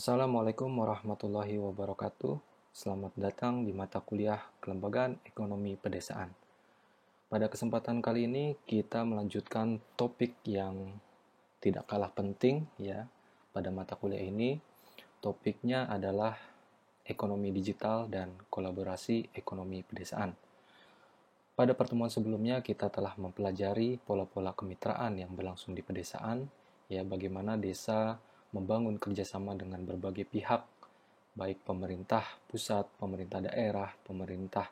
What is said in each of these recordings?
Assalamualaikum warahmatullahi wabarakatuh. Selamat datang di mata kuliah Kelembagaan Ekonomi Pedesaan. Pada kesempatan kali ini kita melanjutkan topik yang tidak kalah penting ya pada mata kuliah ini. Topiknya adalah ekonomi digital dan kolaborasi ekonomi pedesaan. Pada pertemuan sebelumnya kita telah mempelajari pola-pola kemitraan yang berlangsung di pedesaan, ya bagaimana desa membangun kerjasama dengan berbagai pihak, baik pemerintah pusat, pemerintah daerah, pemerintah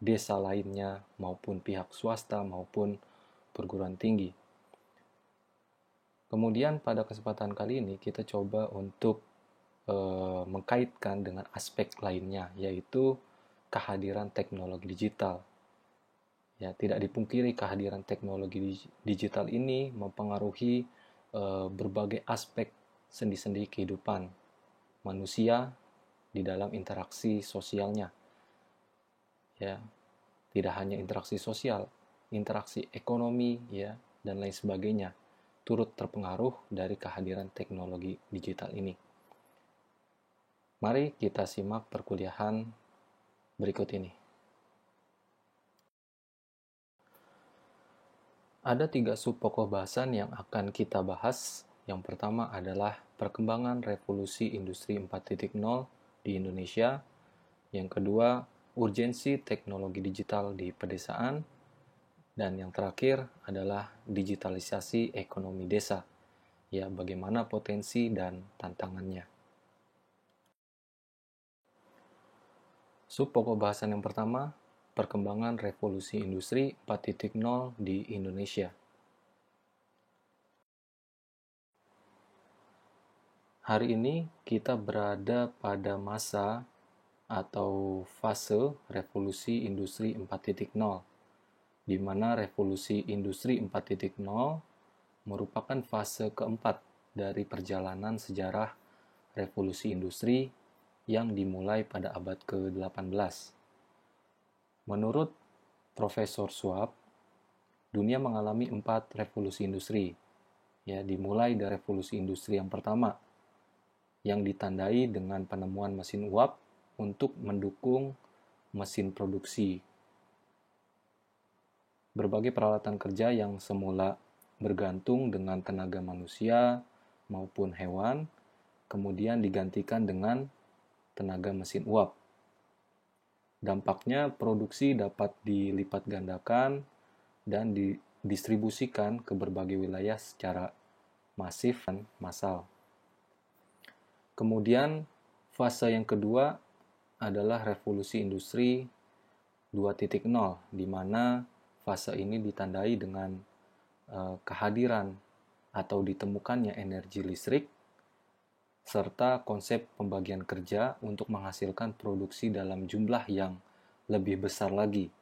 desa lainnya, maupun pihak swasta, maupun perguruan tinggi. Kemudian pada kesempatan kali ini kita coba untuk mengkaitkan dengan aspek lainnya, yaitu kehadiran teknologi digital. Ya, tidak dipungkiri kehadiran teknologi digital ini mempengaruhi berbagai aspek sendi-sendi kehidupan manusia di dalam interaksi sosialnya. Ya, tidak hanya interaksi sosial, interaksi ekonomi ya dan lain sebagainya turut terpengaruh dari kehadiran teknologi digital ini. Mari kita simak perkuliahan berikut ini. Ada 3 subpokok bahasan yang akan kita bahas. Yang pertama adalah perkembangan revolusi industri 4.0 di Indonesia. Yang kedua, urgensi teknologi digital di pedesaan. Dan yang terakhir adalah digitalisasi ekonomi desa. Ya, bagaimana potensi dan tantangannya. Subpokok bahasan yang pertama, perkembangan revolusi industri 4.0 di Indonesia. Hari ini kita berada pada masa atau fase revolusi industri 4.0, di mana revolusi industri 4.0 merupakan fase keempat dari perjalanan sejarah revolusi industri yang dimulai pada abad ke-18. Menurut Profesor Schwab, dunia mengalami 4 revolusi industri. Ya, dimulai dari revolusi industri yang pertama, yang ditandai dengan penemuan mesin uap untuk mendukung mesin produksi. Berbagai peralatan kerja yang semula bergantung dengan tenaga manusia maupun hewan, kemudian digantikan dengan tenaga mesin uap. Dampaknya produksi dapat dilipat gandakan dan didistribusikan ke berbagai wilayah secara masif dan massal. Kemudian fase yang kedua adalah revolusi industri 2.0, di mana fase ini ditandai dengan kehadiran atau ditemukannya energi listrik serta konsep pembagian kerja untuk menghasilkan produksi dalam jumlah yang lebih besar lagi.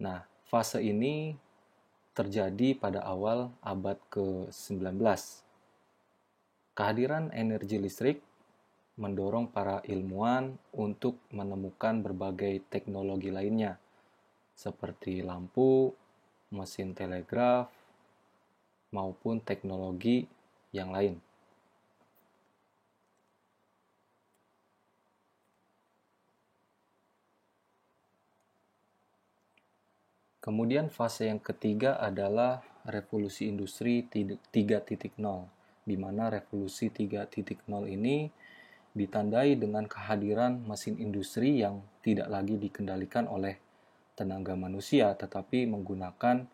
Nah, fase ini terjadi pada awal abad ke-19. Kehadiran energi listrik mendorong para ilmuwan untuk menemukan berbagai teknologi lainnya, seperti lampu, mesin telegraf, maupun teknologi yang lain. Kemudian fase yang ketiga adalah revolusi industri 3.0, di mana revolusi 3.0 ini ditandai dengan kehadiran mesin industri yang tidak lagi dikendalikan oleh tenaga manusia, tetapi menggunakan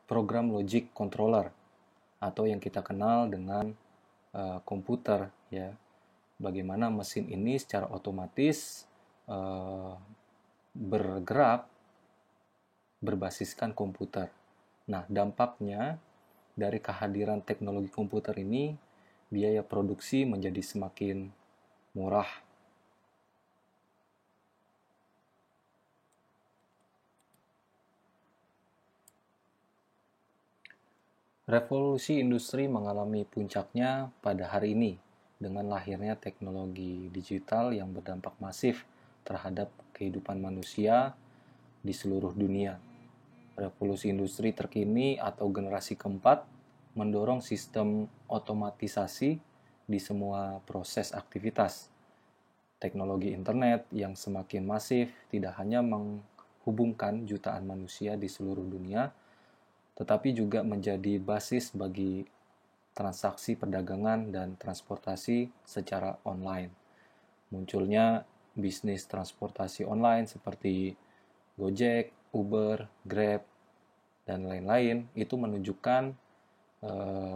program logic controller atau yang kita kenal dengan komputer. Ya, bagaimana mesin ini secara otomatis bergerak berbasiskan komputer. Nah, dampaknya dari kehadiran teknologi komputer ini, biaya produksi menjadi semakin murah. Revolusi industri mengalami puncaknya pada hari ini dengan lahirnya teknologi digital yang berdampak masif terhadap kehidupan manusia di seluruh dunia. Revolusi industri terkini atau generasi keempat mendorong sistem otomatisasi di semua proses aktivitas. Teknologi internet yang semakin masif tidak hanya menghubungkan jutaan manusia di seluruh dunia, tetapi juga menjadi basis bagi transaksi perdagangan dan transportasi secara online. Munculnya bisnis transportasi online seperti Gojek, Uber, Grab, dan lain-lain itu menunjukkan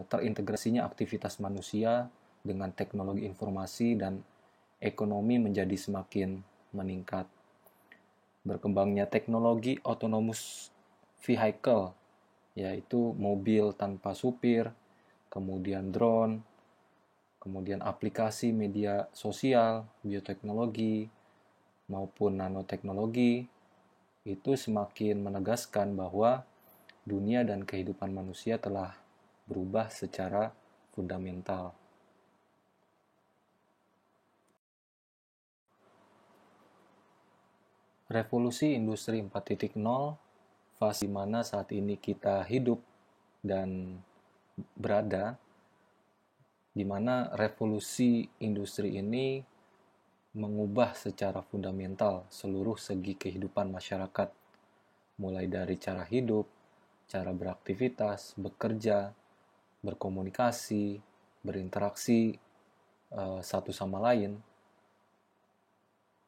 terintegrasinya aktivitas manusia dengan teknologi informasi dan ekonomi menjadi semakin meningkat. Berkembangnya teknologi autonomous vehicle, yaitu mobil tanpa supir, kemudian drone, kemudian aplikasi media sosial, bioteknologi, maupun nanoteknologi, itu semakin menegaskan bahwa dunia dan kehidupan manusia telah berubah secara fundamental. Revolusi Industri 4.0, fase di mana saat ini kita hidup dan berada, di mana revolusi industri ini mengubah secara fundamental seluruh segi kehidupan masyarakat, mulai dari cara hidup, cara beraktivitas, bekerja, berkomunikasi, berinteraksi satu sama lain.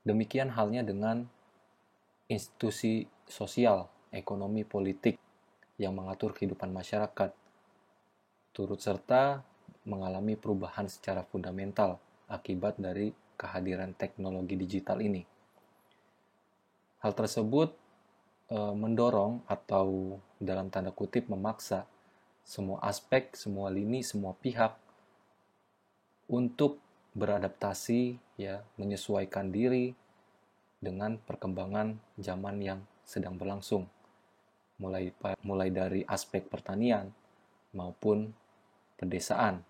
Demikian halnya dengan institusi sosial, ekonomi, politik yang mengatur kehidupan masyarakat, turut serta mengalami perubahan secara fundamental akibat dari kehadiran teknologi digital ini. Hal tersebut mendorong atau dalam tanda kutip memaksa semua aspek, semua lini, semua pihak untuk beradaptasi, ya, menyesuaikan diri dengan perkembangan zaman yang sedang berlangsung. Mulai dari aspek pertanian maupun pedesaan.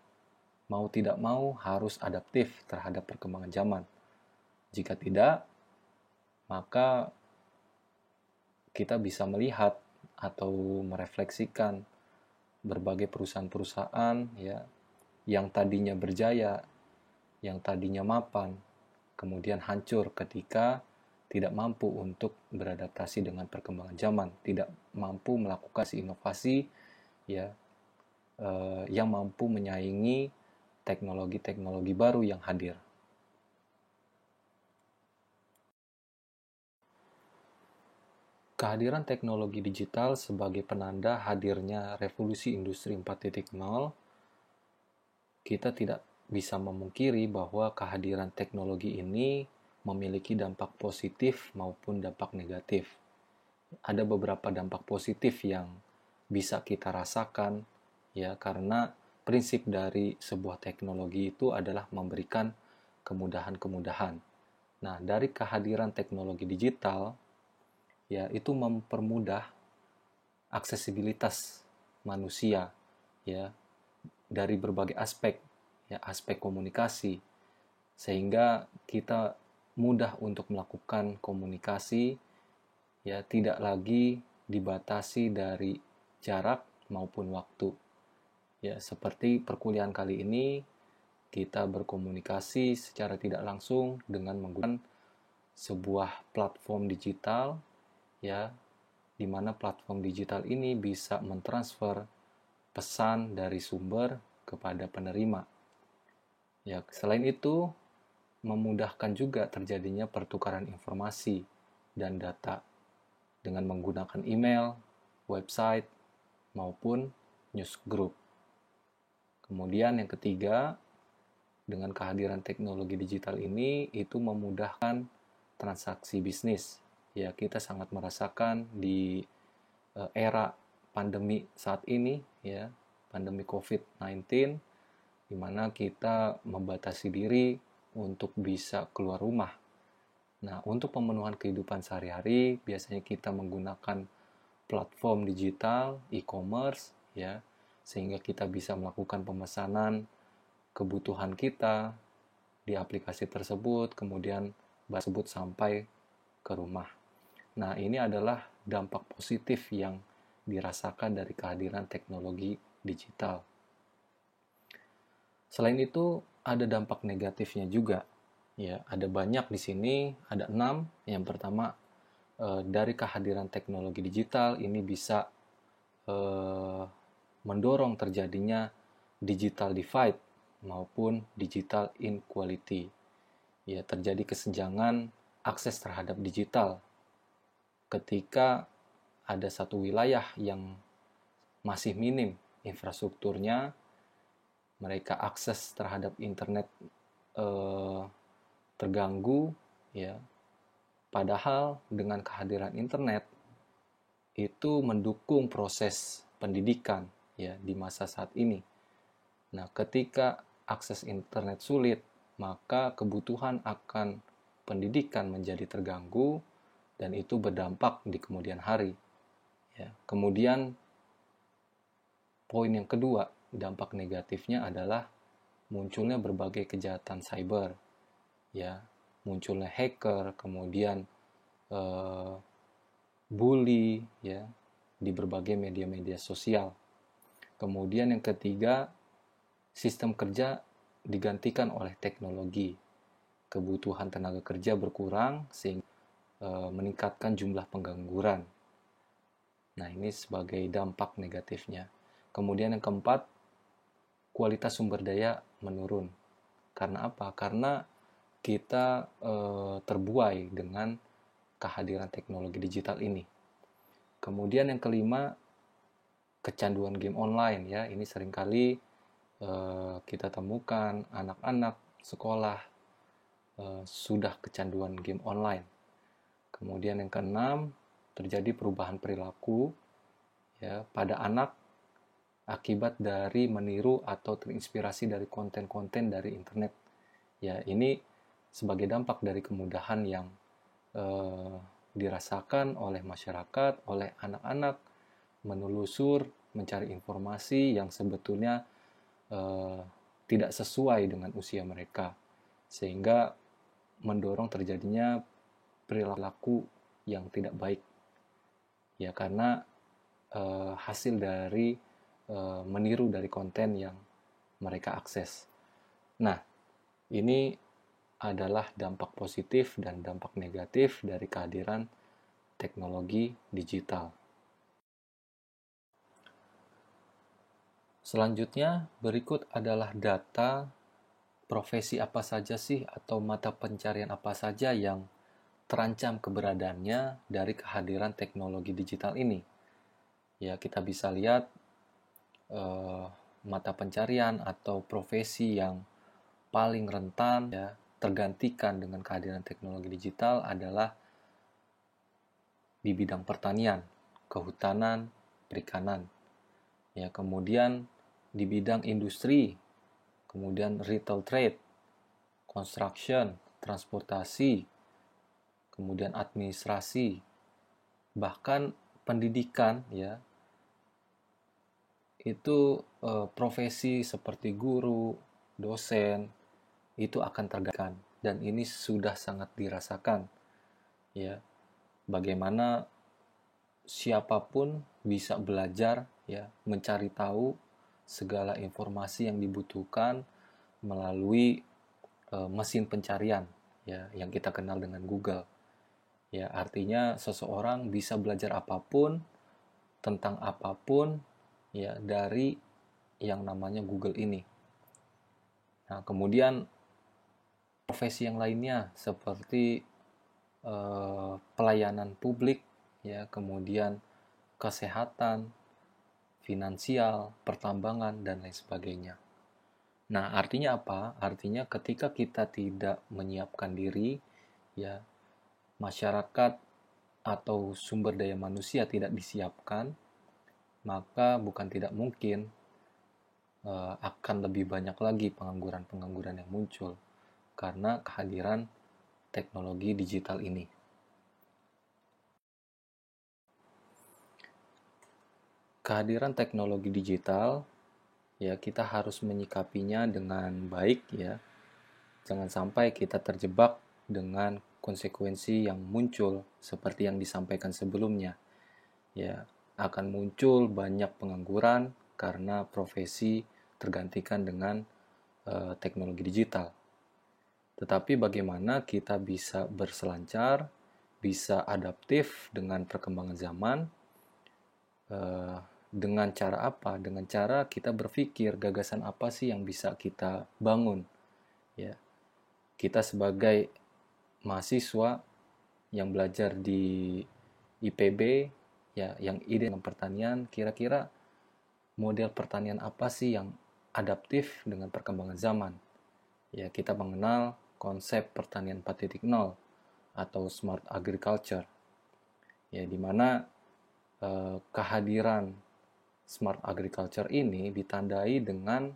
Mau tidak mau harus adaptif terhadap perkembangan zaman. Jika tidak, maka kita bisa melihat atau merefleksikan berbagai perusahaan-perusahaan, ya, yang tadinya berjaya, yang tadinya mapan, kemudian hancur ketika tidak mampu untuk beradaptasi dengan perkembangan zaman, tidak mampu melakukan inovasi, ya, yang mampu menyaingi teknologi-teknologi baru yang hadir. Kehadiran teknologi digital sebagai penanda hadirnya revolusi industri 4.0, kita tidak bisa memungkiri bahwa kehadiran teknologi ini memiliki dampak positif maupun dampak negatif. Ada beberapa dampak positif yang bisa kita rasakan, ya, karena prinsip dari sebuah teknologi itu adalah memberikan kemudahan-kemudahan. Nah, dari kehadiran teknologi digital, ya, itu mempermudah aksesibilitas manusia, ya, dari berbagai aspek, ya, aspek komunikasi, sehingga kita mudah untuk melakukan komunikasi, ya, tidak lagi dibatasi dari jarak maupun waktu. Ya, seperti perkuliahan kali ini, kita berkomunikasi secara tidak langsung dengan menggunakan sebuah platform digital, ya, di mana platform digital ini bisa mentransfer pesan dari sumber kepada penerima. Ya, selain itu, memudahkan juga terjadinya pertukaran informasi dan data dengan menggunakan email, website, maupun newsgroup. Kemudian yang ketiga, dengan kehadiran teknologi digital ini, itu memudahkan transaksi bisnis. Ya, kita sangat merasakan di era pandemi saat ini, ya, pandemi COVID-19, di mana kita membatasi diri untuk bisa keluar rumah. Nah, untuk pemenuhan kehidupan sehari-hari, biasanya kita menggunakan platform digital, e-commerce, ya, sehingga kita bisa melakukan pemesanan kebutuhan kita di aplikasi tersebut, kemudian barang tersebut sampai ke rumah. Nah, ini adalah dampak positif yang dirasakan dari kehadiran teknologi digital. Selain itu, ada dampak negatifnya juga. Ya, ada banyak di sini, ada 6. Yang pertama, dari kehadiran teknologi digital ini bisa mendorong terjadinya digital divide maupun digital inequality. Ya, terjadi kesenjangan akses terhadap digital. Ketika ada satu wilayah yang masih minim infrastrukturnya, mereka akses terhadap internet terganggu, ya. Padahal dengan kehadiran internet itu mendukung proses pendidikan, ya, di masa saat ini. Nah, ketika akses internet sulit, maka kebutuhan akan pendidikan menjadi terganggu dan itu berdampak di kemudian hari. Ya. Kemudian poin yang kedua, dampak negatifnya adalah munculnya berbagai kejahatan cyber, ya, munculnya hacker, kemudian bully, ya, di berbagai media-media sosial. Kemudian yang ketiga, sistem kerja digantikan oleh teknologi. Kebutuhan tenaga kerja berkurang sehingga meningkatkan jumlah pengangguran. Nah, ini sebagai dampak negatifnya. Kemudian yang keempat, kualitas sumber daya menurun. Karena apa? Karena kita terbuai dengan kehadiran teknologi digital ini. Kemudian yang kelima, kecanduan game online, ya. Ini seringkali kita temukan anak-anak sekolah sudah kecanduan game online. Kemudian yang keenam, terjadi perubahan perilaku, ya, pada anak akibat dari meniru atau terinspirasi dari konten-konten dari internet. Ya, ini sebagai dampak dari kemudahan yang dirasakan oleh masyarakat, oleh anak-anak menelusur, mencari informasi yang sebetulnya tidak sesuai dengan usia mereka, sehingga mendorong terjadinya perilaku yang tidak baik, ya, karena hasil dari meniru dari konten yang mereka akses. Nah, ini adalah dampak positif dan dampak negatif dari kehadiran teknologi digital. Selanjutnya, berikut adalah data profesi apa saja sih atau mata pencarian apa saja yang terancam keberadaannya dari kehadiran teknologi digital ini. Ya, kita bisa lihat mata pencarian atau profesi yang paling rentan, ya, tergantikan dengan kehadiran teknologi digital adalah di bidang pertanian, kehutanan, perikanan. Ya, kemudian di bidang industri, kemudian retail trade, construction, transportasi, kemudian administrasi, bahkan pendidikan, ya. Itu profesi seperti guru, dosen itu akan tergantikan, dan ini sudah sangat dirasakan, ya, bagaimana siapapun bisa belajar, ya, mencari tahu segala informasi yang dibutuhkan melalui mesin pencarian, ya, yang kita kenal dengan Google. Ya, artinya seseorang bisa belajar apapun tentang apapun, ya, dari yang namanya Google ini. Nah, kemudian profesi yang lainnya seperti pelayanan publik, ya, kemudian kesehatan, finansial, pertambangan, dan lain sebagainya. Nah, artinya apa? Artinya ketika kita tidak menyiapkan diri, ya, masyarakat atau sumber daya manusia tidak disiapkan, maka bukan tidak mungkin akan lebih banyak lagi pengangguran-pengangguran yang muncul karena kehadiran teknologi digital ini. Kehadiran teknologi digital, ya, kita harus menyikapinya dengan baik, ya. Jangan sampai kita terjebak dengan konsekuensi yang muncul seperti yang disampaikan sebelumnya. Ya, akan muncul banyak pengangguran karena profesi tergantikan dengan teknologi digital. Tetapi bagaimana kita bisa berselancar, bisa adaptif dengan perkembangan zaman, dengan cara apa? Dengan cara kita berpikir gagasan apa sih yang bisa kita bangun. Ya, kita sebagai mahasiswa yang belajar di IPB, ya, yang ide dengan pertanian, kira-kira model pertanian apa sih yang adaptif dengan perkembangan zaman? Ya, kita mengenal konsep pertanian 4.0 atau smart agriculture. Ya, di mana kehadiran smart agriculture ini ditandai dengan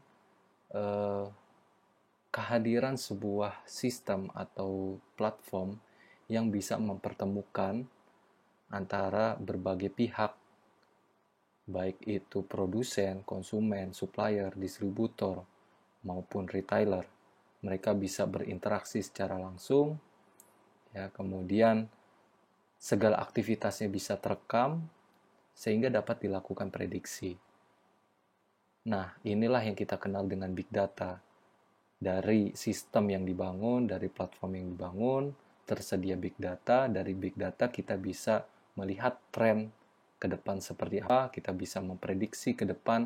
kehadiran sebuah sistem atau platform yang bisa mempertemukan antara berbagai pihak, baik itu produsen, konsumen, supplier, distributor, maupun retailer. Mereka bisa berinteraksi secara langsung, ya, kemudian segala aktivitasnya bisa terekam sehingga dapat dilakukan prediksi. Nah, inilah yang kita kenal dengan big data. Dari sistem yang dibangun, dari platform yang dibangun, tersedia big data. Dari big data kita bisa melihat tren ke depan seperti apa, kita bisa memprediksi ke depan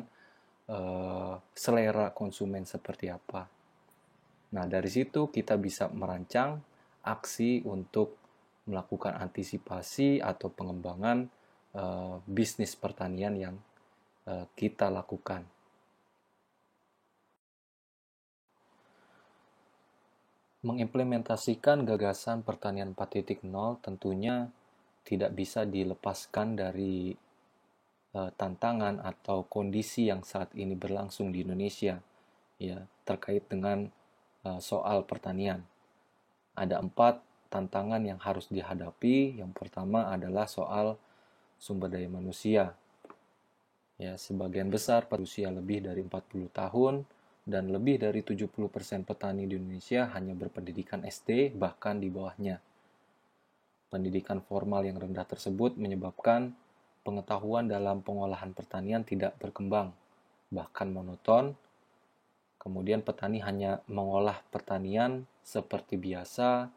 selera konsumen seperti apa. Nah, dari situ kita bisa merancang aksi untuk melakukan antisipasi atau pengembangan bisnis pertanian yang kita lakukan. Mengimplementasikan gagasan pertanian 4.0 tentunya tidak bisa dilepaskan dari tantangan atau kondisi yang saat ini berlangsung di Indonesia, ya, terkait dengan soal pertanian. Ada 4 tantangan yang harus dihadapi. Yang pertama adalah soal sumber daya manusia. Ya, sebagian besar berusia lebih dari 40 tahun dan lebih dari 70% petani di Indonesia hanya berpendidikan SD, bahkan di bawahnya. Pendidikan formal yang rendah tersebut menyebabkan pengetahuan dalam pengolahan pertanian tidak berkembang, bahkan monoton. Kemudian petani hanya mengolah pertanian seperti biasa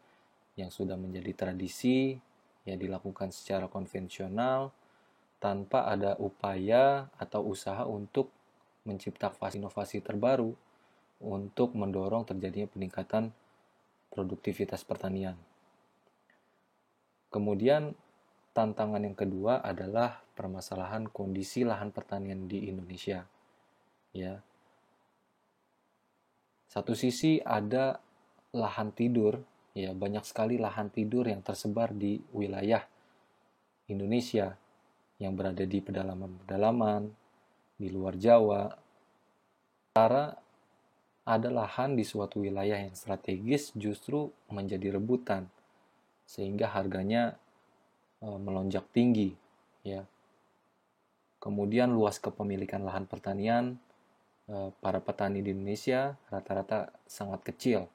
yang sudah menjadi tradisi, ya, dilakukan secara konvensional tanpa ada upaya atau usaha untuk menciptakan inovasi terbaru untuk mendorong terjadinya peningkatan produktivitas pertanian. Kemudian tantangan yang kedua adalah permasalahan kondisi lahan pertanian di Indonesia. Ya. Satu sisi ada lahan tidur, ya, banyak sekali lahan tidur yang tersebar di wilayah Indonesia yang berada di pedalaman-pedalaman, di luar Jawa. Sementara ada lahan di suatu wilayah yang strategis justru menjadi rebutan, sehingga harganya melonjak tinggi, ya. Kemudian luas kepemilikan lahan pertanian para petani di Indonesia rata-rata sangat kecil.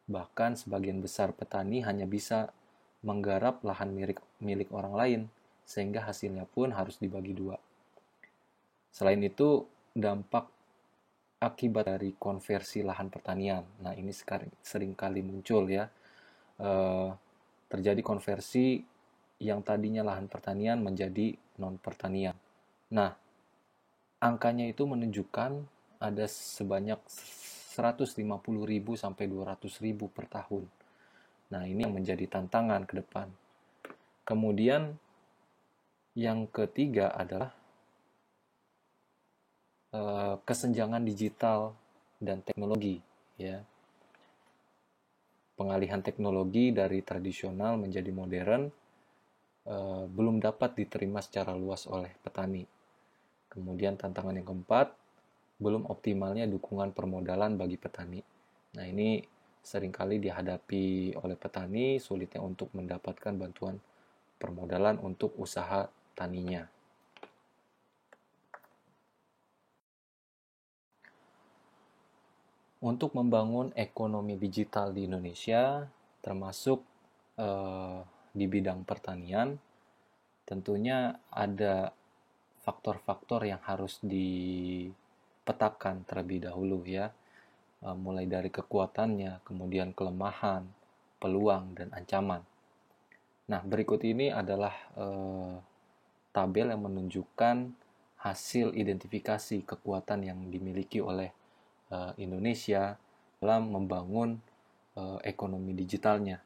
Bahkan sebagian besar petani hanya bisa menggarap lahan milik orang lain, sehingga hasilnya pun harus dibagi dua. Selain itu, dampak akibat dari konversi lahan pertanian. Nah, ini sering kali muncul, ya. Terjadi konversi yang tadinya lahan pertanian menjadi non-pertanian. Nah, angkanya itu menunjukkan ada sebanyak 150.000 sampai 200.000 per tahun. Nah, ini yang menjadi tantangan ke depan. Kemudian yang ketiga adalah kesenjangan digital dan teknologi, ya. Pengalihan teknologi dari tradisional menjadi modern belum dapat diterima secara luas oleh petani. Kemudian tantangan yang keempat, belum optimalnya dukungan permodalan bagi petani. Nah, ini seringkali dihadapi oleh petani, sulitnya untuk mendapatkan bantuan permodalan untuk usaha taninya. Untuk membangun ekonomi digital di Indonesia, termasuk di bidang pertanian, tentunya ada faktor-faktor yang harus dipetakan terlebih dahulu, ya. mulai dari kekuatannya, kemudian kelemahan, peluang, dan ancaman. Nah, berikut ini adalah tabel yang menunjukkan hasil identifikasi kekuatan yang dimiliki oleh Indonesia dalam membangun ekonomi digitalnya.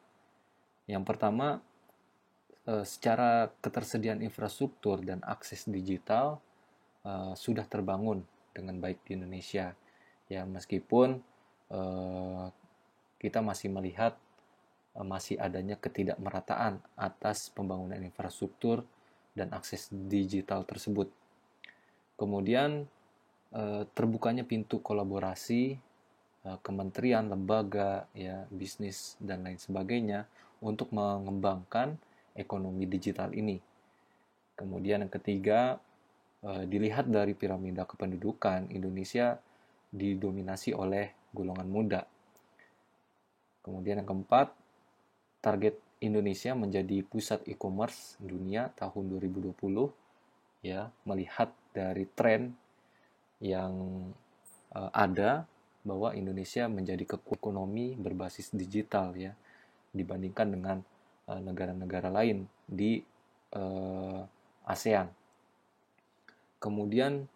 Yang pertama, secara ketersediaan infrastruktur dan akses digital sudah terbangun dengan baik di Indonesia. Ya, meskipun kita masih melihat masih adanya ketidakmerataan atas pembangunan infrastruktur dan akses digital tersebut. Kemudian terbukanya pintu kolaborasi kementerian, lembaga, ya, bisnis dan lain sebagainya untuk mengembangkan ekonomi digital ini. Kemudian yang ketiga, dilihat dari piramida kependudukan, Indonesia didominasi oleh golongan muda. Kemudian yang keempat, target Indonesia menjadi pusat e-commerce dunia tahun 2020, ya, melihat dari tren yang ada bahwa Indonesia menjadi ekonomi berbasis digital, ya, dibandingkan dengan negara-negara lain di ASEAN. Kemudian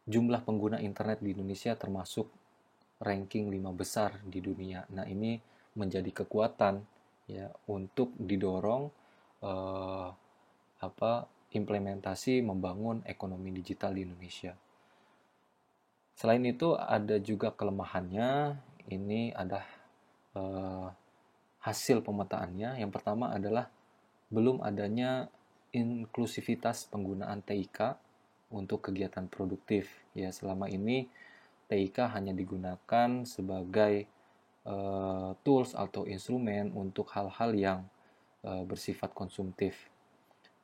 jumlah pengguna internet di Indonesia termasuk ranking 5 besar di dunia. Nah, ini menjadi kekuatan, ya, untuk didorong implementasi membangun ekonomi digital di Indonesia. Selain itu ada juga kelemahannya. Ini ada hasil pemetaannya. Yang pertama adalah belum adanya inklusivitas penggunaan TIK untuk kegiatan produktif. Ya, selama ini TIK hanya digunakan sebagai tools atau instrumen untuk hal-hal yang bersifat konsumtif.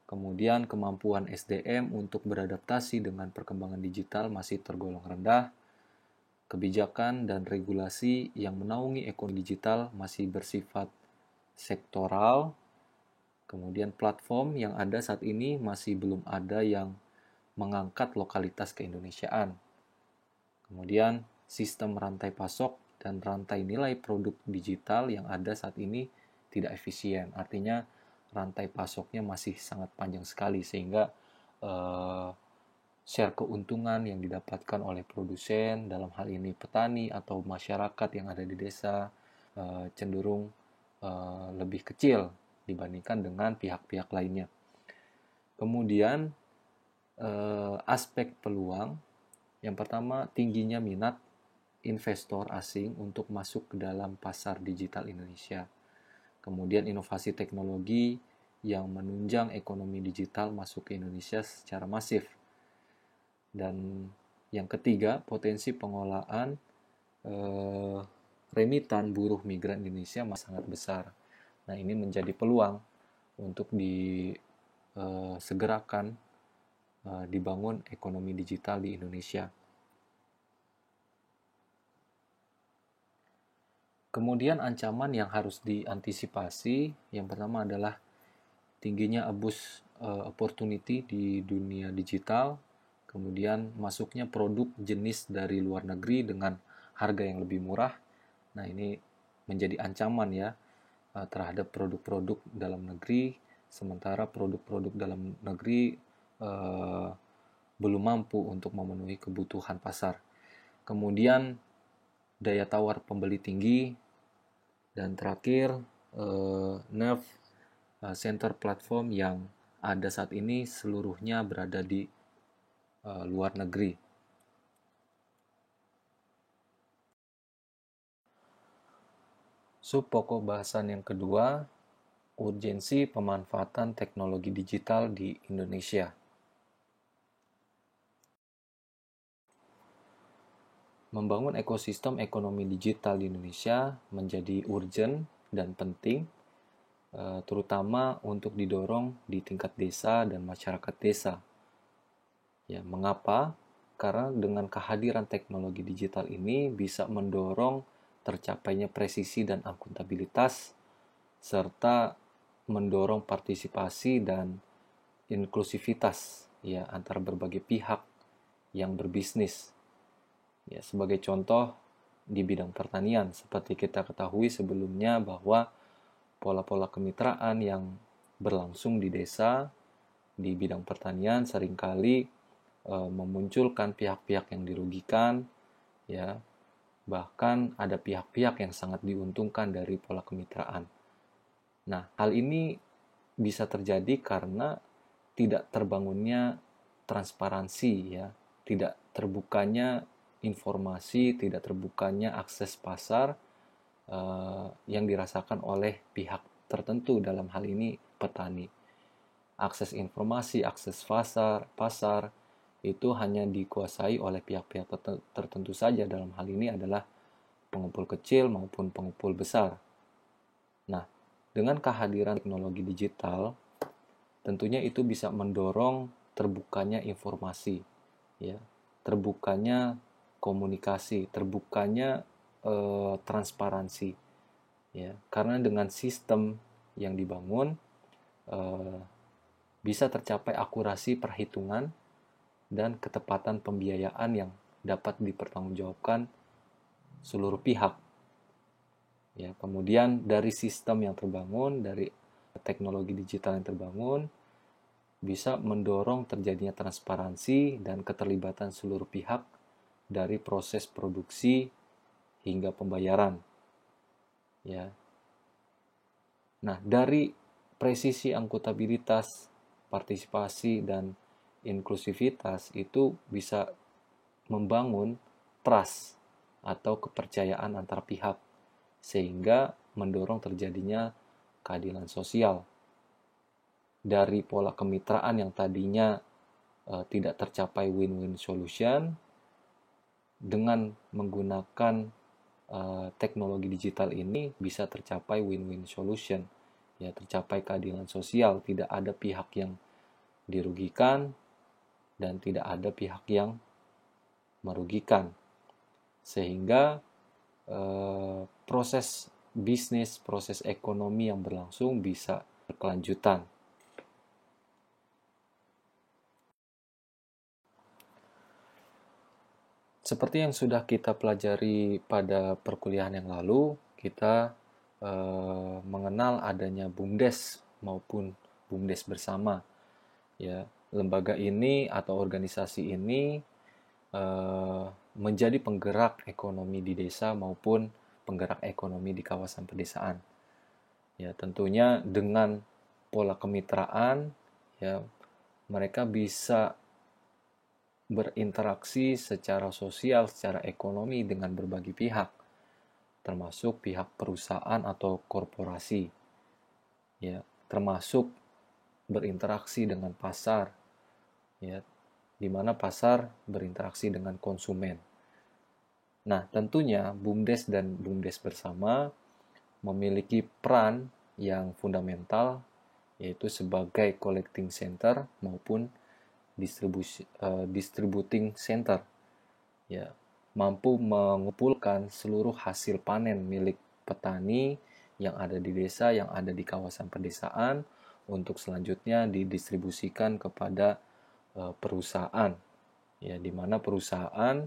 Kemudian kemampuan SDM untuk beradaptasi dengan perkembangan digital masih tergolong rendah. Kebijakan dan regulasi yang menaungi ekonomi digital masih bersifat sektoral. Kemudian platform yang ada saat ini masih belum ada yang mengangkat lokalitas keindonesiaan. Kemudian sistem rantai pasok dan rantai nilai produk digital yang ada saat ini tidak efisien. Artinya rantai pasoknya masih sangat panjang sekali sehingga share keuntungan yang didapatkan oleh produsen, dalam hal ini petani atau masyarakat yang ada di desa, cenderung lebih kecil dibandingkan dengan pihak-pihak lainnya. Kemudian aspek peluang, yang pertama tingginya minat investor asing untuk masuk ke dalam pasar digital Indonesia. Kemudian inovasi teknologi yang menunjang ekonomi digital masuk ke Indonesia secara masif. Dan yang ketiga, potensi pengolahan remitan buruh migran Indonesia masih sangat besar. Nah, ini menjadi peluang untuk disegerakan dibangun ekonomi digital di Indonesia. Kemudian ancaman yang harus diantisipasi, yang pertama adalah tingginya abuse opportunity di dunia digital, kemudian masuknya produk jenis dari luar negeri dengan harga yang lebih murah. Nah, ini menjadi ancaman, ya, terhadap produk-produk dalam negeri, sementara produk-produk dalam negeri belum mampu untuk memenuhi kebutuhan pasar. Kemudian daya tawar pembeli tinggi, dan terakhir nerve center platform yang ada saat ini seluruhnya berada di luar negeri. Subpokok bahasan yang kedua, urgensi pemanfaatan teknologi digital di Indonesia. Membangun ekosistem ekonomi digital di Indonesia menjadi urgent dan penting, terutama untuk didorong di tingkat desa dan masyarakat desa. Ya, mengapa? Karena dengan kehadiran teknologi digital ini bisa mendorong tercapainya presisi dan akuntabilitas, serta mendorong partisipasi dan inklusivitas, ya, antar berbagai pihak yang berbisnis. Ya, sebagai contoh, di bidang pertanian. Seperti kita ketahui sebelumnya bahwa pola-pola kemitraan yang berlangsung di desa di bidang pertanian seringkali memunculkan pihak-pihak yang dirugikan, ya. Bahkan ada pihak-pihak yang sangat diuntungkan dari pola kemitraan. Nah, hal ini bisa terjadi karena tidak terbangunnya transparansi, ya, tidak terbukanya informasi, tidak terbukanya akses pasar yang dirasakan oleh pihak tertentu, dalam hal ini petani. Akses informasi, akses pasar itu hanya dikuasai oleh pihak-pihak tertentu saja. Dalam hal ini adalah pengumpul kecil maupun pengumpul besar. Nah, dengan kehadiran teknologi digital, tentunya itu bisa mendorong terbukanya informasi, ya, terbukanya komunikasi, terbukanya transparansi, ya, karena dengan sistem yang dibangun bisa tercapai akurasi perhitungan dan ketepatan pembiayaan yang dapat dipertanggungjawabkan seluruh pihak. Ya, kemudian dari sistem yang terbangun, dari teknologi digital yang terbangun, bisa mendorong terjadinya transparansi dan keterlibatan seluruh pihak dari proses produksi hingga pembayaran. Ya. Nah, dari presisi akuntabilitas, partisipasi, dan inklusivitas itu bisa membangun trust atau kepercayaan antar pihak, sehingga mendorong terjadinya keadilan sosial. Dari pola kemitraan yang tadinya tidak tercapai win-win solution, dengan menggunakan teknologi digital ini bisa tercapai win-win solution, ya, tercapai keadilan sosial, tidak ada pihak yang dirugikan dan tidak ada pihak yang merugikan, sehingga proses bisnis, proses ekonomi yang berlangsung bisa berkelanjutan. Seperti yang sudah kita pelajari pada perkuliahan yang lalu, kita mengenal adanya BUMDes maupun BUMDes bersama. Ya, lembaga ini atau organisasi ini menjadi penggerak ekonomi di desa maupun penggerak ekonomi di kawasan pedesaan. Ya, tentunya dengan pola kemitraan, ya, mereka bisa berinteraksi secara sosial, secara ekonomi dengan berbagai pihak, termasuk pihak perusahaan atau korporasi, ya, termasuk berinteraksi dengan pasar, ya, di mana pasar berinteraksi dengan konsumen. Nah, tentunya BUMDes dan BUMDes bersama memiliki peran yang fundamental, yaitu sebagai collecting center maupun distributing center, ya, mampu mengumpulkan seluruh hasil panen milik petani yang ada di desa, yang ada di kawasan pedesaan, untuk selanjutnya didistribusikan kepada perusahaan, ya, di mana perusahaan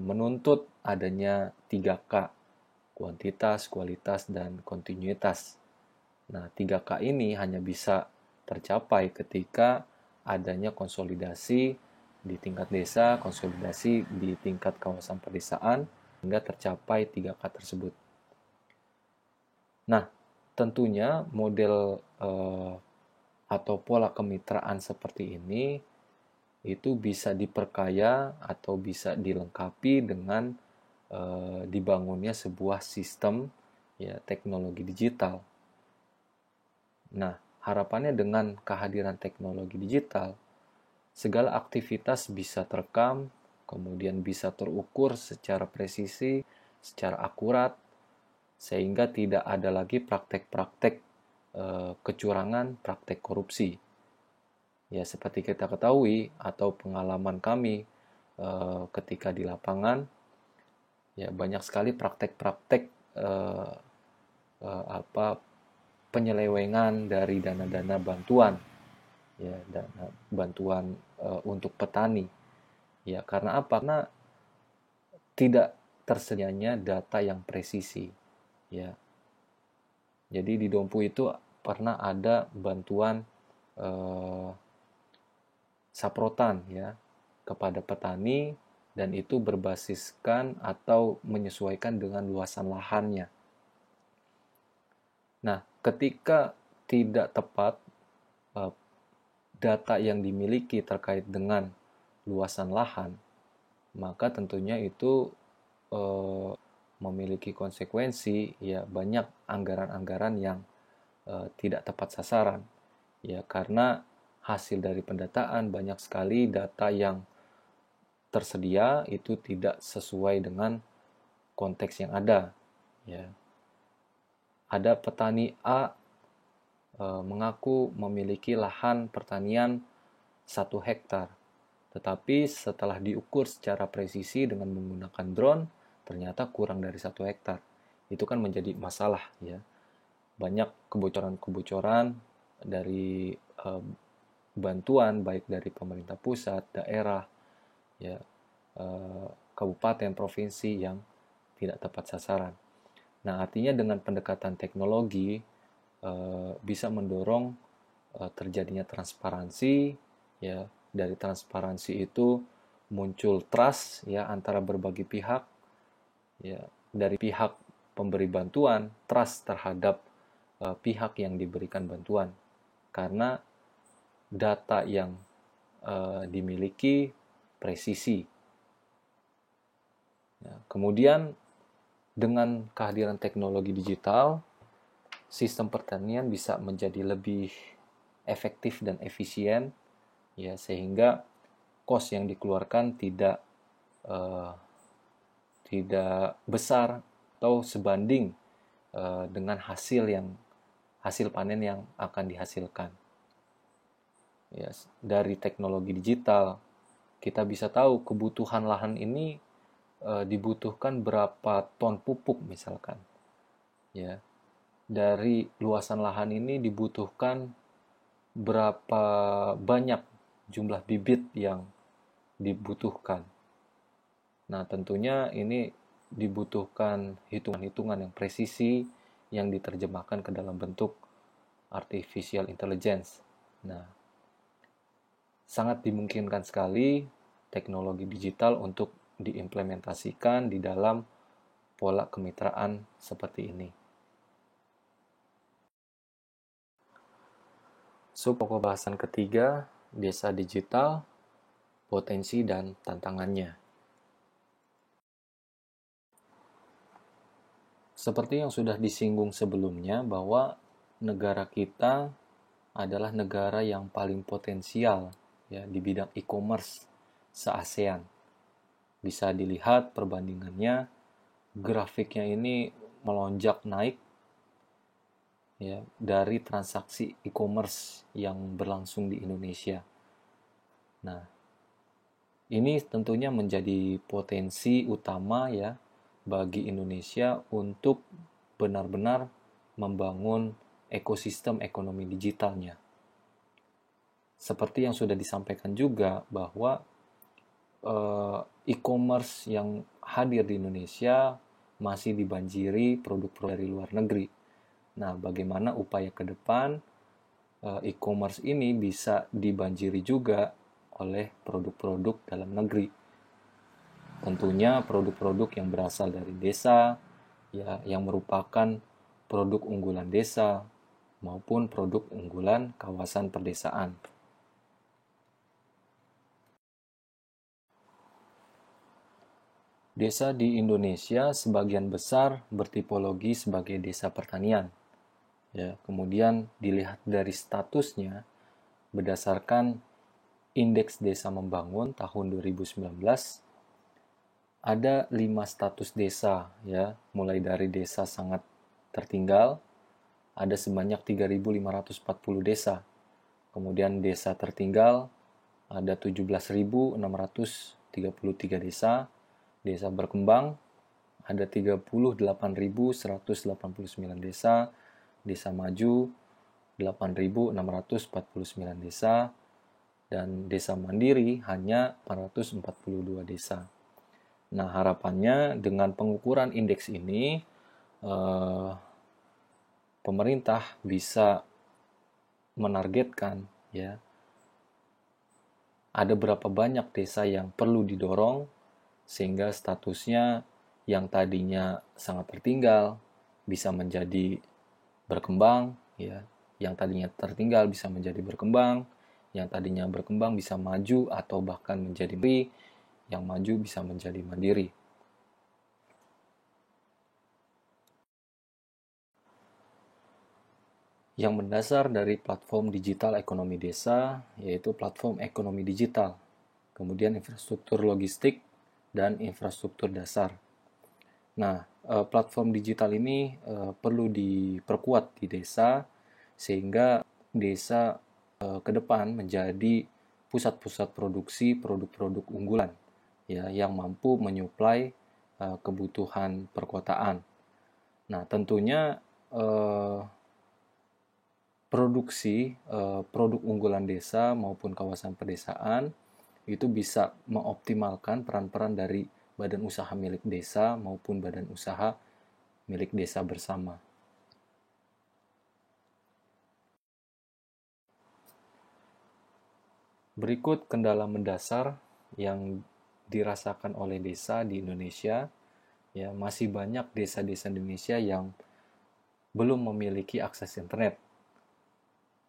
menuntut adanya 3K, kuantitas, kualitas, dan kontinuitas. Nah, 3K ini hanya bisa tercapai ketika adanya konsolidasi di tingkat desa, konsolidasi di tingkat kawasan pedesaan, hingga tercapai 3K tersebut. Nah, tentunya model atau pola kemitraan seperti ini itu bisa diperkaya atau bisa dilengkapi dengan dibangunnya sebuah sistem, ya, teknologi digital. Nah, harapannya dengan kehadiran teknologi digital, segala aktivitas bisa terekam, kemudian bisa terukur secara presisi, secara akurat, sehingga tidak ada lagi praktek-praktek kecurangan, praktek korupsi. Ya, seperti kita ketahui atau pengalaman kami ketika di lapangan, ya, banyak sekali praktek-praktek penyelewengan dari dana-dana bantuan, ya, dana bantuan untuk petani. Ya, karena apa? Karena tidak tersedianya data yang presisi, ya. Jadi di Dompu itu pernah ada bantuan saprotan, ya, kepada petani, dan itu berbasiskan atau menyesuaikan dengan luasan lahannya. Nah, ketika tidak tepat data yang dimiliki terkait dengan luasan lahan, maka tentunya itu memiliki konsekuensi, ya, banyak anggaran-anggaran yang tidak tepat sasaran, ya, karena hasil dari pendataan banyak sekali data yang tersedia itu tidak sesuai dengan konteks yang ada, ya. Ada petani A mengaku memiliki lahan pertanian 1 hektar, tetapi setelah diukur secara presisi dengan menggunakan drone, ternyata kurang dari 1 hektar. Itu kan menjadi masalah, ya. Banyak kebocoran-kebocoran dari bantuan baik dari pemerintah pusat, daerah, ya, kabupaten, provinsi yang tidak tepat sasaran. Nah, artinya dengan pendekatan teknologi bisa mendorong terjadinya transparansi, ya. Dari transparansi itu muncul trust, ya, antara berbagai pihak, ya. Dari pihak pemberi bantuan, trust terhadap pihak yang diberikan bantuan, karena data yang dimiliki presisi. Ya, kemudian dengan kehadiran teknologi digital, sistem pertanian bisa menjadi lebih efektif dan efisien, ya, sehingga kos yang dikeluarkan tidak besar atau sebanding dengan hasil panen yang akan dihasilkan. Ya, dari teknologi digital kita bisa tahu kebutuhan lahan ini dibutuhkan berapa ton pupuk misalkan, ya. Dari luasan lahan ini dibutuhkan berapa banyak jumlah bibit yang dibutuhkan. Nah, tentunya ini dibutuhkan hitungan-hitungan yang presisi yang diterjemahkan ke dalam bentuk artificial intelligence. Nah, sangat dimungkinkan sekali teknologi digital untuk diimplementasikan di dalam pola kemitraan seperti ini. Pokok bahasan ketiga, desa digital, potensi dan tantangannya. Seperti yang sudah disinggung sebelumnya, bahwa negara kita adalah negara yang paling potensial, ya, di bidang e-commerce se-ASEAN. Bisa dilihat perbandingannya, grafiknya ini melonjak naik, ya, dari transaksi e-commerce yang berlangsung di Indonesia. Nah, ini tentunya menjadi potensi utama, ya, bagi Indonesia untuk benar-benar membangun ekosistem ekonomi digitalnya. Seperti yang sudah disampaikan juga bahwa e-commerce yang hadir di Indonesia masih dibanjiri produk-produk dari luar negeri. Nah, bagaimana upaya ke depan e-commerce ini bisa dibanjiri juga oleh produk-produk dalam negeri. Tentunya produk-produk yang berasal dari desa, ya, yang merupakan produk unggulan desa maupun produk unggulan kawasan perdesaan. Desa di Indonesia sebagian besar bertipologi sebagai desa pertanian. Ya, kemudian dilihat dari statusnya berdasarkan Indeks Desa Membangun tahun 2019, ada 5 status desa, ya, mulai dari desa sangat tertinggal, ada sebanyak 3.540 desa. Kemudian desa tertinggal ada 17.633 desa. Desa berkembang ada 38.189 desa. Desa maju 8.649 desa. Dan desa mandiri hanya 442 desa. Nah, harapannya dengan pengukuran indeks ini, pemerintah bisa menargetkan ya ada berapa banyak desa yang perlu didorong sehingga statusnya yang tadinya sangat tertinggal bisa menjadi berkembang ya, yang tadinya tertinggal bisa menjadi berkembang, yang tadinya berkembang bisa maju atau bahkan menjadi mandiri, yang maju bisa menjadi mandiri. Yang mendasar dari platform digital ekonomi desa yaitu platform ekonomi digital, kemudian infrastruktur logistik dan infrastruktur dasar. Nah, platform digital ini perlu diperkuat di desa sehingga desa ke depan menjadi pusat-pusat produksi produk-produk unggulan ya yang mampu menyuplai kebutuhan perkotaan. Nah, tentunya eh, produksi produk unggulan desa maupun kawasan pedesaan itu bisa mengoptimalkan peran-peran dari badan usaha milik desa maupun badan usaha milik desa bersama. Berikut kendala mendasar yang dirasakan oleh desa di Indonesia. Ya, masih banyak desa-desa Indonesia yang belum memiliki akses internet.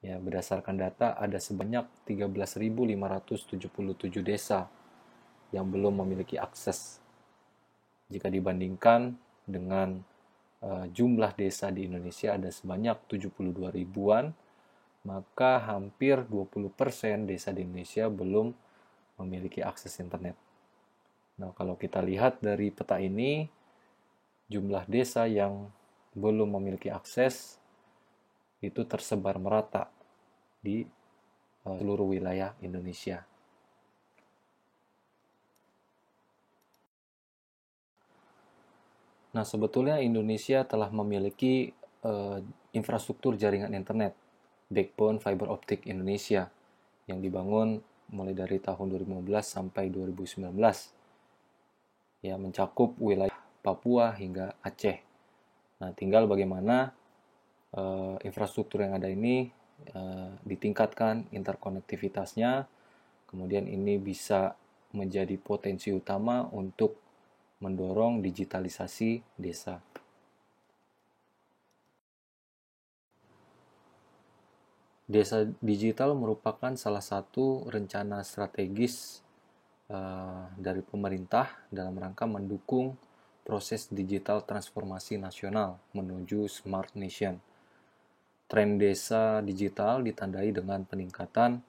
Ya, berdasarkan data ada sebanyak 13.577 desa yang belum memiliki akses. Jika dibandingkan dengan jumlah desa di Indonesia ada sebanyak 72 ribuan, maka hampir 20% desa di Indonesia belum memiliki akses internet. Nah, kalau kita lihat dari peta ini, jumlah desa yang belum memiliki akses itu tersebar merata di seluruh wilayah Indonesia. Nah, sebetulnya Indonesia telah memiliki infrastruktur jaringan internet, backbone fiber optic Indonesia, yang dibangun mulai dari tahun 2015 sampai 2019, ya mencakup wilayah Papua hingga Aceh. Nah, tinggal bagaimana infrastruktur yang ada ini ditingkatkan interkonektivitasnya, kemudian ini bisa menjadi potensi utama untuk mendorong digitalisasi desa. Desa digital merupakan salah satu rencana strategis dari pemerintah dalam rangka mendukung proses digital transformasi nasional menuju Smart Nation. Tren desa digital ditandai dengan peningkatan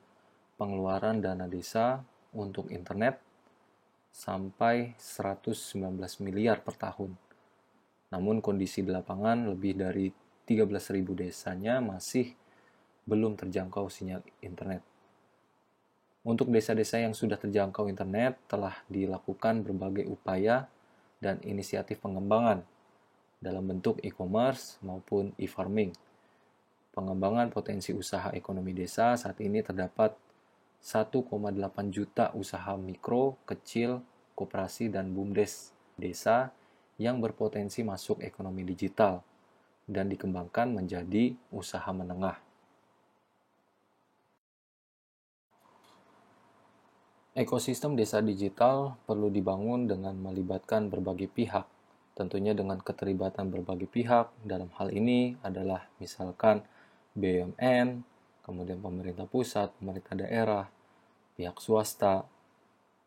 pengeluaran dana desa untuk internet sampai 119 miliar per tahun. Namun kondisi di lapangan lebih dari 13.000 desanya masih belum terjangkau sinyal internet. Untuk desa-desa yang sudah terjangkau internet telah dilakukan berbagai upaya dan inisiatif pengembangan dalam bentuk e-commerce maupun e-farming. Pengembangan potensi usaha ekonomi desa saat ini terdapat 1,8 juta usaha mikro, kecil, koperasi, dan BUMDes desa yang berpotensi masuk ekonomi digital dan dikembangkan menjadi usaha menengah. Ekosistem desa digital perlu dibangun dengan melibatkan berbagai pihak, tentunya dengan keterlibatan berbagai pihak. Dalam hal ini adalah misalkan BUMN, kemudian pemerintah pusat, pemerintah daerah, pihak swasta,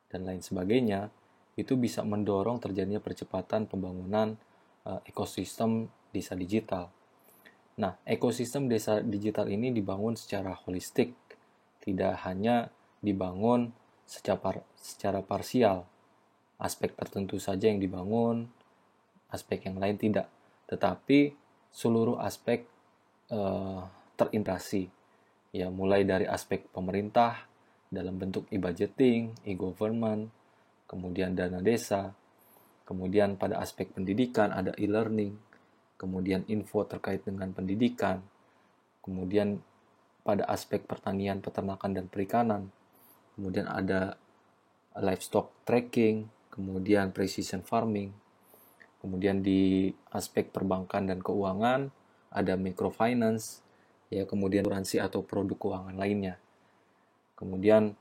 dan lain sebagainya, itu bisa mendorong terjadinya percepatan pembangunan ekosistem desa digital. Nah, ekosistem desa digital ini dibangun secara holistik, tidak hanya dibangun secara parsial. Aspek tertentu saja yang dibangun, aspek yang lain tidak. Tetapi seluruh aspek terintegrasi. Ya, mulai dari aspek pemerintah dalam bentuk e-budgeting, e-government, kemudian dana desa, kemudian pada aspek pendidikan ada e-learning, kemudian info terkait dengan pendidikan, kemudian pada aspek pertanian, peternakan, dan perikanan, kemudian ada livestock tracking, kemudian precision farming, kemudian di aspek perbankan dan keuangan ada microfinance, ya, kemudian asuransi atau produk keuangan lainnya. Kemudian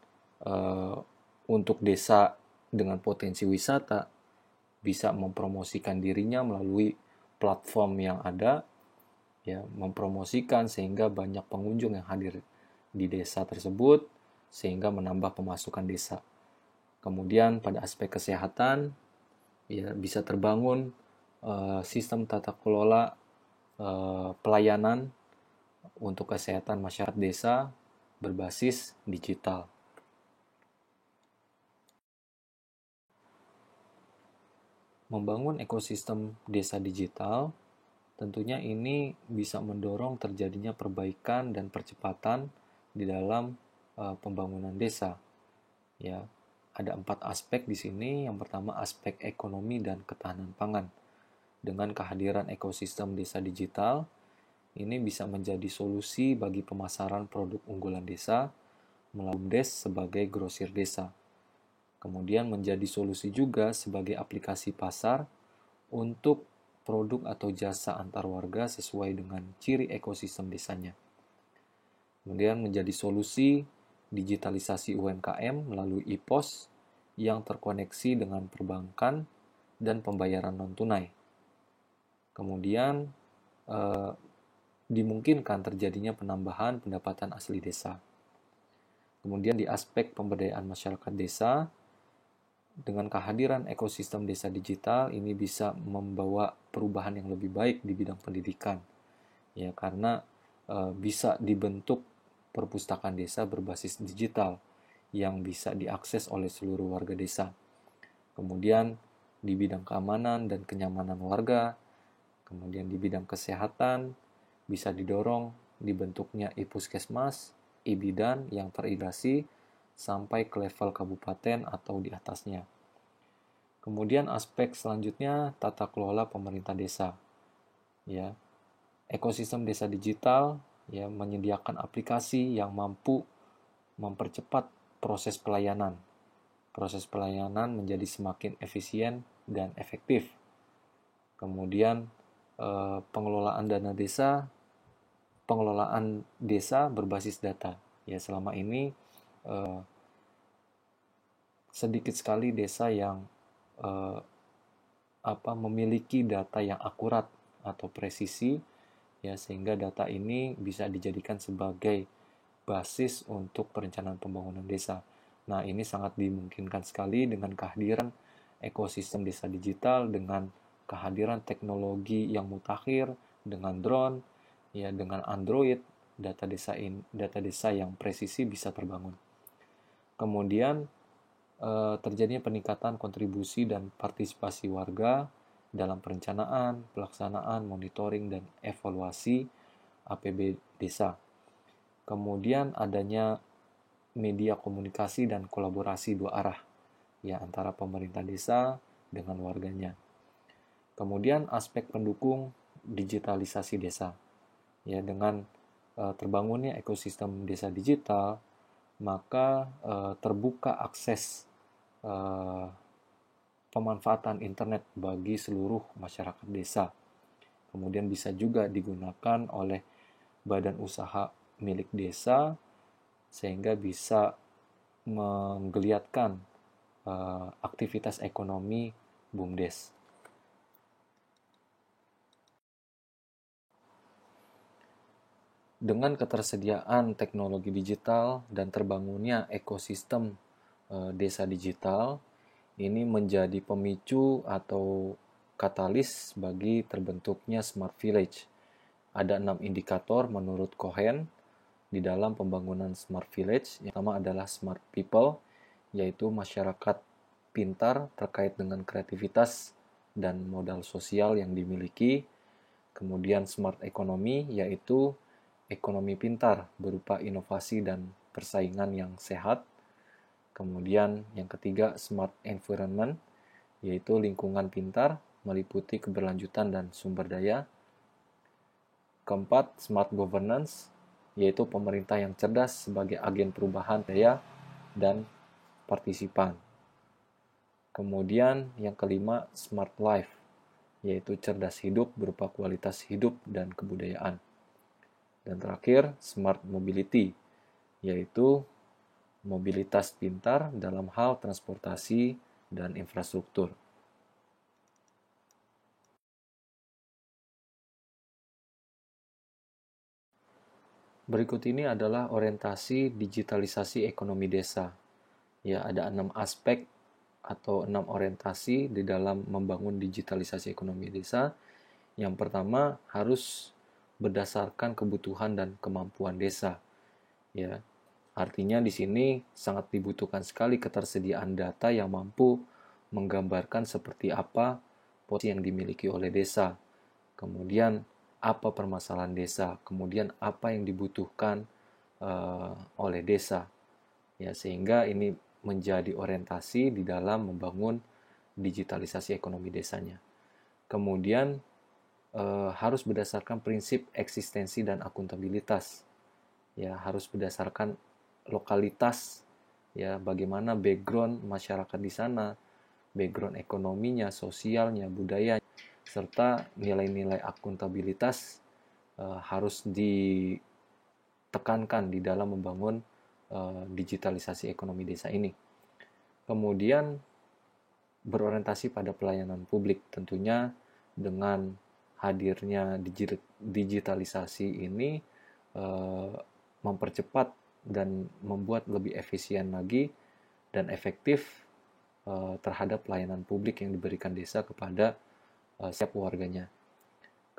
untuk desa dengan potensi wisata bisa mempromosikan dirinya melalui platform yang ada, ya, mempromosikan sehingga banyak pengunjung yang hadir di desa tersebut sehingga menambah pemasukan desa. Kemudian pada aspek kesehatan, ya, bisa terbangun sistem tata kelola pelayanan untuk kesehatan masyarakat desa berbasis digital. Membangun ekosistem desa digital tentunya ini bisa mendorong terjadinya perbaikan dan percepatan di dalam pembangunan desa. Ya, ada 4 aspek di sini. Yang pertama aspek ekonomi dan ketahanan pangan. Dengan kehadiran ekosistem desa digital, ini bisa menjadi solusi bagi pemasaran produk unggulan desa melalui BUMDes sebagai grosir desa. Kemudian menjadi solusi juga sebagai aplikasi pasar untuk produk atau jasa antar warga sesuai dengan ciri ekosistem desanya. Kemudian menjadi solusi digitalisasi UMKM melalui e-pos yang terkoneksi dengan perbankan dan pembayaran non-tunai. Kemudian dimungkinkan terjadinya penambahan pendapatan asli desa. Kemudian di aspek pemberdayaan masyarakat desa, dengan kehadiran ekosistem desa digital ini bisa membawa perubahan yang lebih baik di bidang pendidikan, ya, karena bisa dibentuk perpustakaan desa berbasis digital yang bisa diakses oleh seluruh warga desa. Kemudian di bidang keamanan dan kenyamanan warga, kemudian di bidang kesehatan bisa didorong dibentuknya e-puskesmas, e-bidan yang terintegrasi sampai ke level kabupaten atau di atasnya. Kemudian aspek selanjutnya tata kelola pemerintah desa. Ya, ekosistem desa digital, ya, menyediakan aplikasi yang mampu mempercepat proses pelayanan. Proses pelayanan menjadi semakin efisien dan efektif. Kemudian pengelolaan desa berbasis data. Ya, selama ini sedikit sekali desa yang memiliki data yang akurat atau presisi, ya, sehingga data ini bisa dijadikan sebagai basis untuk perencanaan pembangunan desa. Nah, ini sangat dimungkinkan sekali dengan kehadiran ekosistem desa digital, dengan kehadiran teknologi yang mutakhir, dengan drone, ya, dengan Android, data desa yang presisi bisa terbangun. Kemudian terjadinya peningkatan kontribusi dan partisipasi warga dalam perencanaan, pelaksanaan, monitoring, dan evaluasi APB desa. Kemudian adanya media komunikasi dan kolaborasi dua arah, ya, antara pemerintah desa dengan warganya. Kemudian aspek pendukung digitalisasi desa, ya, dengan terbangunnya ekosistem desa digital, maka terbuka akses pemanfaatan internet bagi seluruh masyarakat desa. Kemudian bisa juga digunakan oleh badan usaha milik desa sehingga bisa menggeliatkan aktivitas ekonomi BUMDes. Dengan ketersediaan teknologi digital dan terbangunnya ekosistem desa digital, ini menjadi pemicu atau katalis bagi terbentuknya Smart Village. Ada 6 indikator menurut Cohen di dalam pembangunan Smart Village. Yang pertama adalah Smart People, yaitu masyarakat pintar terkait dengan kreativitas dan modal sosial yang dimiliki. Kemudian Smart Economy, yaitu ekonomi pintar berupa inovasi dan persaingan yang sehat. Kemudian yang ketiga Smart Environment, yaitu lingkungan pintar meliputi keberlanjutan dan sumber daya. Keempat, Smart Governance, yaitu pemerintah yang cerdas sebagai agen perubahan daya dan partisipan. Kemudian yang kelima, smart life, yaitu cerdas hidup berupa kualitas hidup dan kebudayaan. Dan terakhir, smart mobility, yaitu mobilitas pintar dalam hal transportasi dan infrastruktur. Berikut ini adalah orientasi digitalisasi ekonomi desa. Ya, ada 6 aspek atau 6 orientasi di dalam membangun digitalisasi ekonomi desa. Yang pertama, harus berdasarkan kebutuhan dan kemampuan desa. Ya, artinya di sini sangat dibutuhkan sekali ketersediaan data yang mampu menggambarkan seperti apa potensi yang dimiliki oleh desa. Kemudian apa permasalahan desa, kemudian apa yang dibutuhkan oleh desa, ya, sehingga ini menjadi orientasi di dalam membangun digitalisasi ekonomi desanya. Kemudian harus berdasarkan prinsip eksistensi dan akuntabilitas, ya, harus berdasarkan lokalitas, ya, bagaimana background masyarakat di sana, background ekonominya, sosialnya, budayanya, serta nilai-nilai akuntabilitas harus ditekankan di dalam membangun digitalisasi ekonomi desa ini. Kemudian berorientasi pada pelayanan publik, tentunya dengan hadirnya digitalisasi ini mempercepat dan membuat lebih efisien lagi dan efektif terhadap pelayanan publik yang diberikan desa kepada setiap warganya.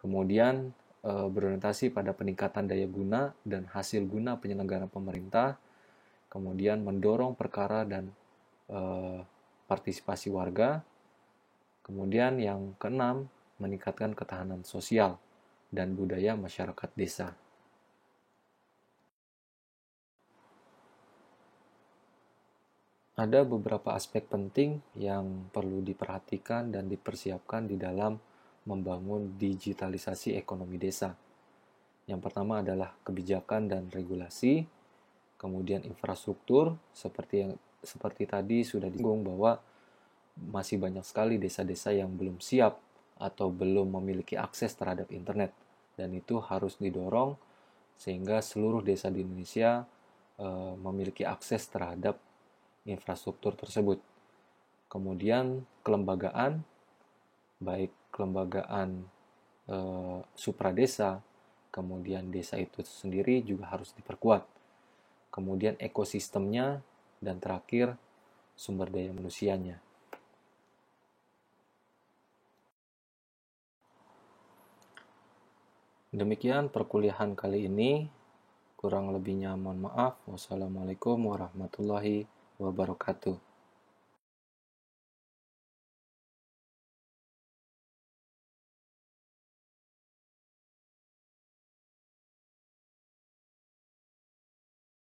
Kemudian berorientasi pada peningkatan daya guna dan hasil guna penyelenggaraan pemerintah, kemudian mendorong perkara dan partisipasi warga, kemudian yang keenam, meningkatkan ketahanan sosial dan budaya masyarakat desa. Ada beberapa aspek penting yang perlu diperhatikan dan dipersiapkan di dalam membangun digitalisasi ekonomi desa. Yang pertama adalah kebijakan dan regulasi, kemudian infrastruktur, seperti tadi sudah disinggung bahwa masih banyak sekali desa-desa yang belum siap atau belum memiliki akses terhadap internet, dan itu harus didorong sehingga seluruh desa di Indonesia memiliki akses terhadap infrastruktur tersebut. Kemudian kelembagaan, baik kelembagaan supradesa, kemudian desa itu sendiri juga harus diperkuat. Kemudian ekosistemnya, dan terakhir sumber daya manusianya. Demikian perkuliahan kali ini. Kurang lebihnya mohon maaf. Wassalamualaikum warahmatullahi wabarakatuh.